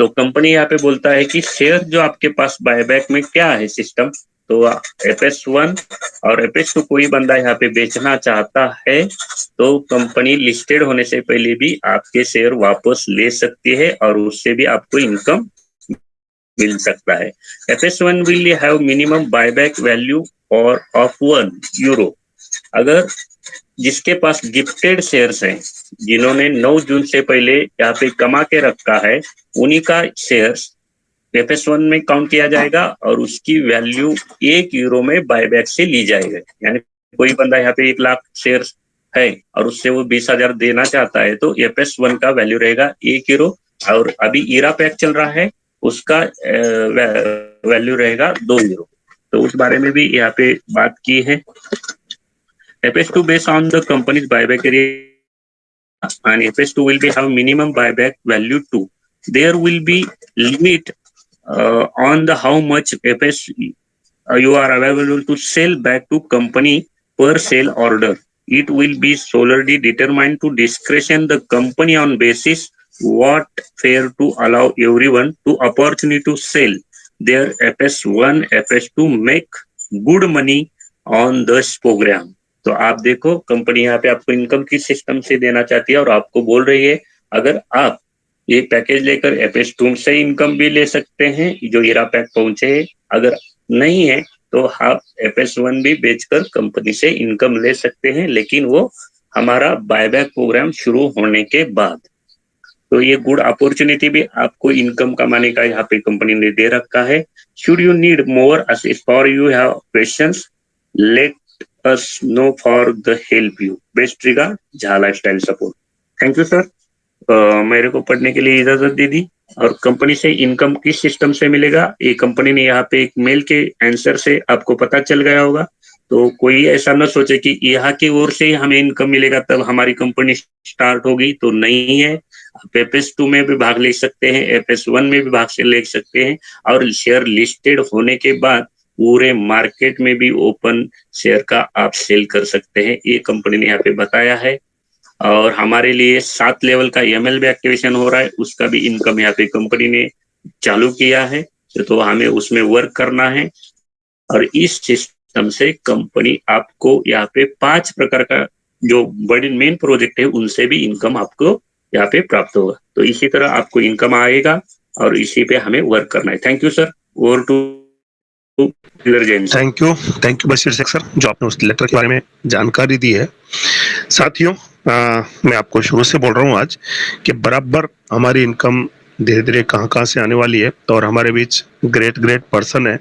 तो कंपनी यहाँ पे बोलता है कि शेयर जो आपके पास बायबैक में क्या है सिस्टम, तो FS1 और FS2 कोई बंदा यहाँ पे बेचना चाहता है तो कंपनी लिस्टेड होने से पहले भी आपके शेयर वापस ले सकती है और उससे भी आपको इनकम मिल सकता है। FS1 will have minimum buyback value और ऑफ €1। अगर जिसके पास गिफ्टेड शेयर्स हैं, जिन्होंने 9 जून से पहले यहाँ पे कमा के रखा है, उन्हीं का शेयर्स FS1 में काउंट किया जाएगा और उसकी वैल्यू €1 में बायबैक से ली जाएगी। यानी कोई बंदा यहाँ पे 1 लाख शेयर्स है और उससे वो 20,000 देना चाहता है तो FS1 का वैल्यू रहेगा €1 और अभी ईरा पैक चल रहा है, उसका वैल्यू रहेगा €2। तो उस बारे में भी यहाँ पे बात की है। FS2 based on the company's buyback area and FS2 will be have minimum buyback value too. There will be limit on the how much FS you are available to sell back to company per sale order. It will be solely determined to discretion the company on basis what fair to allow everyone to opportunity to sell their FS1, FS2 make good money on this program. तो आप देखो company यहाँ पे आपको income किस system से देना चाहती है और आपको बोल रही है अगर आप ये पैकेज लेकर FS2 से इनकम भी ले सकते हैं जो ईरा पैक पहुंचे है, अगर नहीं है तो आप FS1 भी बेचकर कंपनी से इनकम ले सकते हैं, लेकिन वो हमारा बायबैक प्रोग्राम शुरू होने के बाद। तो ये गुड अपॉर्चुनिटी भी आपको इनकम कमाने का यहाँ पे कंपनी ने दे रखा है। Should you need more for you have questions let us know for the help you. Best regard, Jha lifestyle support. Thank you sir, मेरे को पढ़ने के लिए इजाजत दे दी। और कंपनी से इनकम किस सिस्टम से मिलेगा, ये कंपनी ने यहाँ पे एक मेल के आंसर से आपको पता चल गया होगा। तो कोई ऐसा न सोचे कि यहाँ की ओर से हमें इनकम मिलेगा तब हमारी कंपनी स्टार्ट होगी, तो नहीं है। आप FS2 में भी भाग ले सकते हैं, FS1 में भी भाग से ले सकते हैं और शेयर लिस्टेड होने के बाद पूरे मार्केट में भी ओपन शेयर का आप सेल कर सकते हैं, ये कंपनी ने यहाँ पे बताया है। और हमारे लिए 7 लेवल का MLB एक्टिवेशन हो रहा है, उसका भी इनकम यहाँ पे कंपनी ने चालू किया है, तो हमें उसमें वर्क करना है। और इस सिस्टम से कंपनी आपको यहाँ पे 5 प्रकार का जो बड़े मेन प्रोजेक्ट है उनसे भी इनकम आपको यहाँ पे प्राप्त होगा। तो इसी तरह आपको इनकम आएगा और इसी पे हमें वर्क करना है। Thank you sir. Over to thank you Bashir Shaikh sir, जो आपने उस लेटर के बारे में जानकारी दी है। साथियों, मैं आपको शुरू से बोल रहा हूँ आज कि बराबर हमारी इनकम धीरे धीरे कहाँ से आने वाली है और हमारे बीच ग्रेट पर्सन है,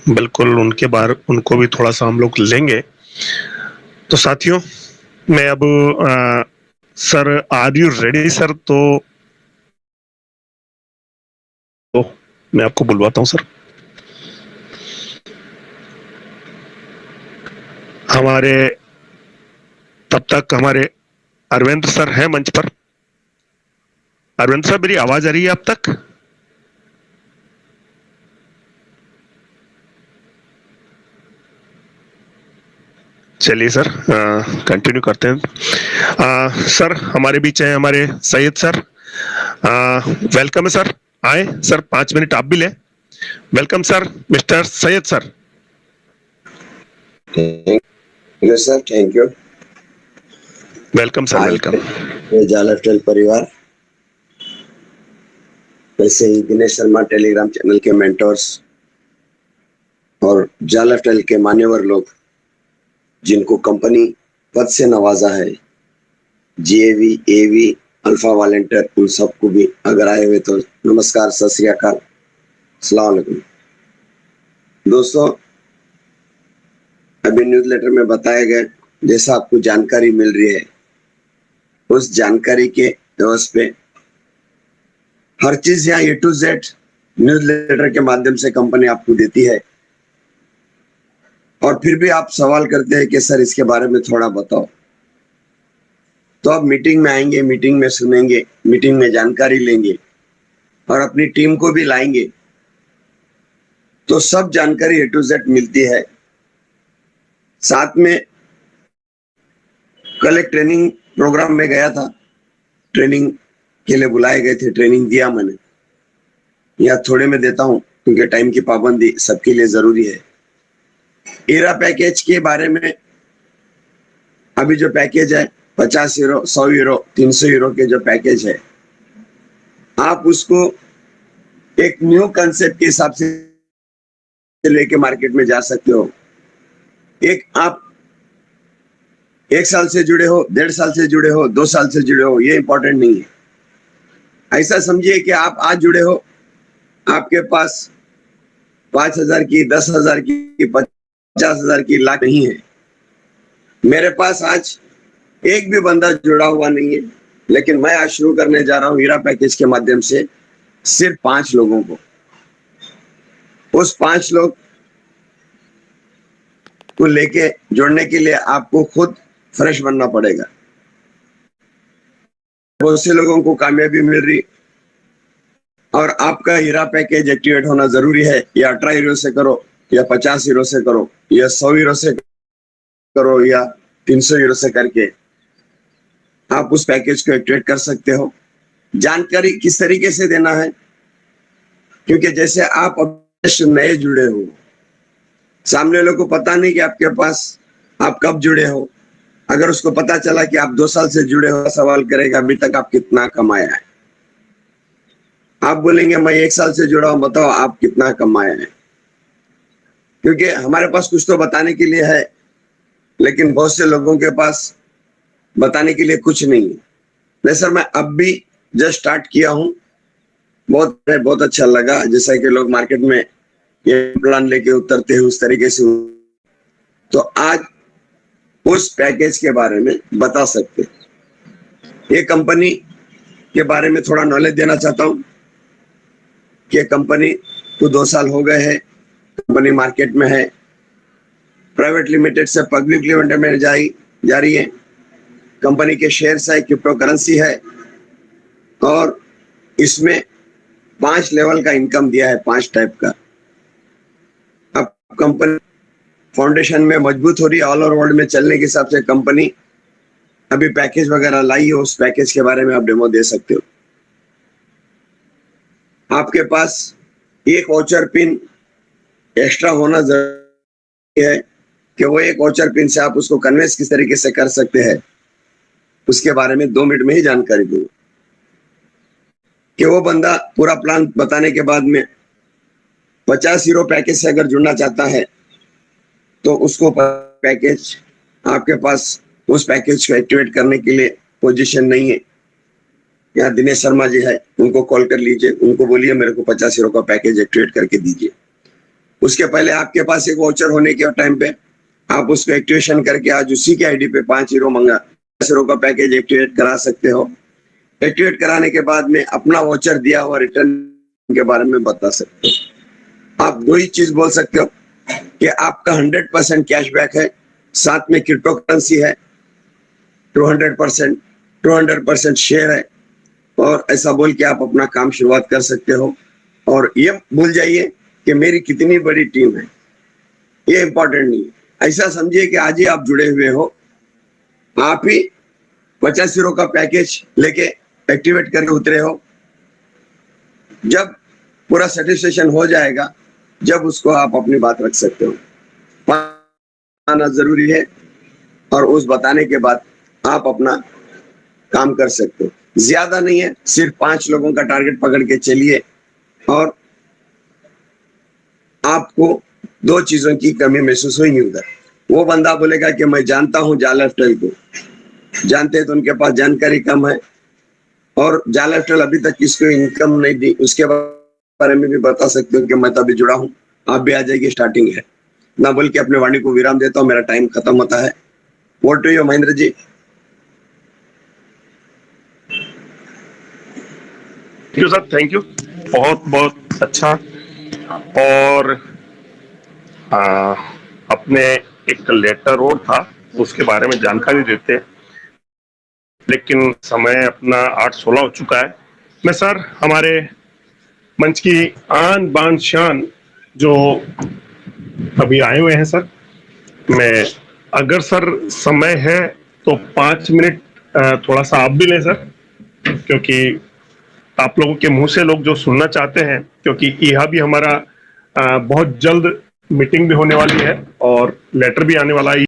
बिल्कुल उनके बाहर उनको भी थोड़ा सा हम लोग लेंगे। तो साथियों, मैं अब sir are you ready sir, तो मैं आपको बुलवाता हूँ सर। हमारे तब तक हमारे अरविंद सर हैं मंच पर। अरविंद सर, मेरी आवाज आ रही है आप तक? चलिए सर, कंटिन्यू करते हैं। सर हमारे बीच हैं हमारे सैयद सर, वेलकम है सर। आए सर, 5 मिनट आप भी लें। Welcome sir, mister Syed sir. You sir, thank you. Welcome sir, welcome. Jha lifestyle परिवार, वैसे ही दिनेश शर्मा टेलीग्राम चैनल के मेंटर्स और झा लाइफस्टाइल के मान्यवर लोग जिनको कंपनी पद से नवाजा है, GAV, AV, अल्फा वॉलंटियर, उन सबको भी अगर आए हुए तो नमस्कार, सत श्री अकाल, अस्सलाम वालेकुम। दोस्तों, अभी न्यूज़लेटर में बताया गया जैसा आपको जानकारी मिल रही है, उस जानकारी के बेस पे हर चीज यहाँ A to Z न्यूज़लेटर के माध्यम से कंपनी आपको देती है। और फिर भी आप सवाल करते हैं कि सर इसके बारे में थोड़ा बताओ, तो आप मीटिंग में आएंगे, मीटिंग में सुनेंगे, मीटिंग में जानकारी लेंगे और अपनी टीम को भी लाएंगे, तो सब जानकारी A to Z मिलती है। साथ में कल एक ट्रेनिंग प्रोग्राम में गया था, ट्रेनिंग के लिए बुलाए गए थे, ट्रेनिंग दिया मैंने। या थोड़े में देता हूं क्योंकि टाइम की पाबंदी सबके लिए जरूरी है। ईरा पैकेज के बारे में अभी जो पैकेज है 50 यूरो, 100 यूरो, 300 यूरो के जो पैकेज है, आप उसको एक न्यू कंसेप्ट के हिसाब से लेके मार्केट में जा सकते हो। एक आप 1 साल से जुड़े हो, 1.5 साल से जुड़े हो, 2 साल से जुड़े हो, ये इंपॉर्टेंट नहीं है। ऐसा समझिए कि आप आज जुड़े हो, आपके पास 5,000 की, 10,000 की, 50,000 की लाख नहीं है। मेरे पास आज एक भी बंदा जुड़ा हुआ नहीं है, लेकिन मैं आज शुरू करने जा रहा हूं हीरा पैकेज के माध्यम से सिर्फ 5 लोगों को। उस 5 लोग को लेके जोड़ने के लिए आपको खुद फ्रेश बनना पड़ेगा। बहुत से लोगों को कामयाबी मिल रही और आपका हीरा पैकेज एक्टिवेट होना जरूरी है। या 18 यूरो से करो, या 50 यूरो से करो, या 100 यूरो से करो, या 300 यूरो से करके आप उस पैकेज को एक्टिवेट कर सकते हो। जानकारी किस तरीके से देना है, क्योंकि जैसे आप नए जुड़े हो, सामने लोगों को पता नहीं कि आपके पास आप कब जुड़े हो। अगर उसको पता चला कि आप 2 साल से जुड़े हो, सवाल करेगा अभी तक आप कितना कमाया है। आप बोलेंगे मैं 1 साल से जुड़ा हूं, बताओ आप कितना कमाया है। क्योंकि हमारे पास कुछ तो बताने के लिए है, लेकिन बहुत से लोगों के पास बताने के लिए कुछ नहीं है। नहीं सर, मैं अब भी जस्ट स्टार्ट किया हूं, बहुत अच्छा लगा। जैसा कि लोग मार्केट में ये प्लान लेके उतरते हैं उस तरीके से, तो आज उस पैकेज के बारे में बता सकते हैं। ये कंपनी के बारे में थोड़ा नॉलेज देना चाहता हूं कि कंपनी को 2 साल हो गए हैं, कंपनी मार्केट में है, प्राइवेट लिमिटेड से पब्लिक लिमिटेड में जा रही है। कंपनी के शेयर्स है, क्रिप्टो करेंसी है, और इसमें 5 लेवल का इनकम दिया है, 5 टाइप का। अब कंपनी फाउंडेशन में मजबूत हो रही है, ऑल ओवर वर्ल्ड में चलने के हिसाब से कंपनी अभी पैकेज वगैरह लाई है। उस पैकेज के बारे में आप डेमो दे सकते हो। आपके पास एक वाउचर पिन एक्स्ट्रा होना जरूरी है कि वो एक वाउचर पिन से आप उसको कन्वेंस किस तरीके से कर सकते हैं, उसके बारे में 2 मिनट में ही जानकारी दूंगा। कि वो बंदा पूरा प्लान बताने के बाद में 50 यूरो पैकेज से अगर जुड़ना चाहता है, तो उसको पैकेज आपके पास उस पैकेज को एक्टिवेट करने के लिए पोजीशन नहीं है। यहाँ दिनेश शर्मा जी है, उनको कॉल कर लीजिए, उनको बोलिए मेरे को 50 यूरो का पैकेज एक्टिवेट करके दीजिए। उसके पहले आपके पास एक वाउचर होने के टाइम पे आप उसको एक्टिवेशन करके आज उसी के आईडी पे 5 यूरो मंगा 50 यूरो का पैकेज एक्टिवेट करा सकते हो। एक्टिवेट कराने के बाद में अपना वाउचर दिया हुआ रिटर्न के बारे में बता सकते हो। आप 2 ही चीज बोल सकते हो कि आपका 100% कैशबैक है, साथ में क्रिप्टो करेंसी है, 200% शेयर है, और ऐसा बोल के आप अपना काम शुरुआत कर सकते हो। और ये भूल जाइए कि मेरी कितनी बड़ी टीम है, ये इंपॉर्टेंट नहीं है। ऐसा समझिए कि आज ही आप जुड़े हुए हो, आप ही 50 यूरो का पैकेज लेके एक्टिवेट करके उतरे हो। जब पूरा सेटिस्फेक्शन हो जाएगा, जब उसको आप अपनी बात रख सकते हो। बताना जरूरी है, और उस बताने के बाद आप अपना काम कर सकते हो। ज्यादा नहीं है, सिर्फ 5 लोगों का टारगेट पकड़ के चलिए, और आपको 2 चीजों की कमी महसूस हुई नहीं उधर। वो बंदा बोलेगा कि मैं जानता हूं जालाफ्टेल को, जानते हैं तो उनके पास जानकारी कम है, और जालाफ्टेल अभी तक किसको इनकम नहीं दी, उसके बारे में भी बता सकते हो कि मैं तो अभी जुड़ा हूं, आप भी आ जाएगी, स्टार्टिंग है ना बोल के अपने वाणी को विराम देता हूं। मेरा टाइम खत्म होता है। Vote to you Mahendra ji. Thank you sir, thank you, बहुत बहुत अच्छा। और अपने एक लेटर और था, उसके बारे में जानकारी देते हैं, लेकिन समय अपना 8:16 हो चुका है। मैं सर हमारे मंच की आन बान शान जो अभी आए हुए हैं सर, मैं अगर सर समय है तो 5 मिनट थोड़ा सा आप भी लें सर, क्योंकि आप लोगों के मुंह से लोग जो सुनना चाहते हैं, क्योंकि यह भी हमारा बहुत जल्द मीटिंग भी होने वाली है और लेटर भी आने वाला है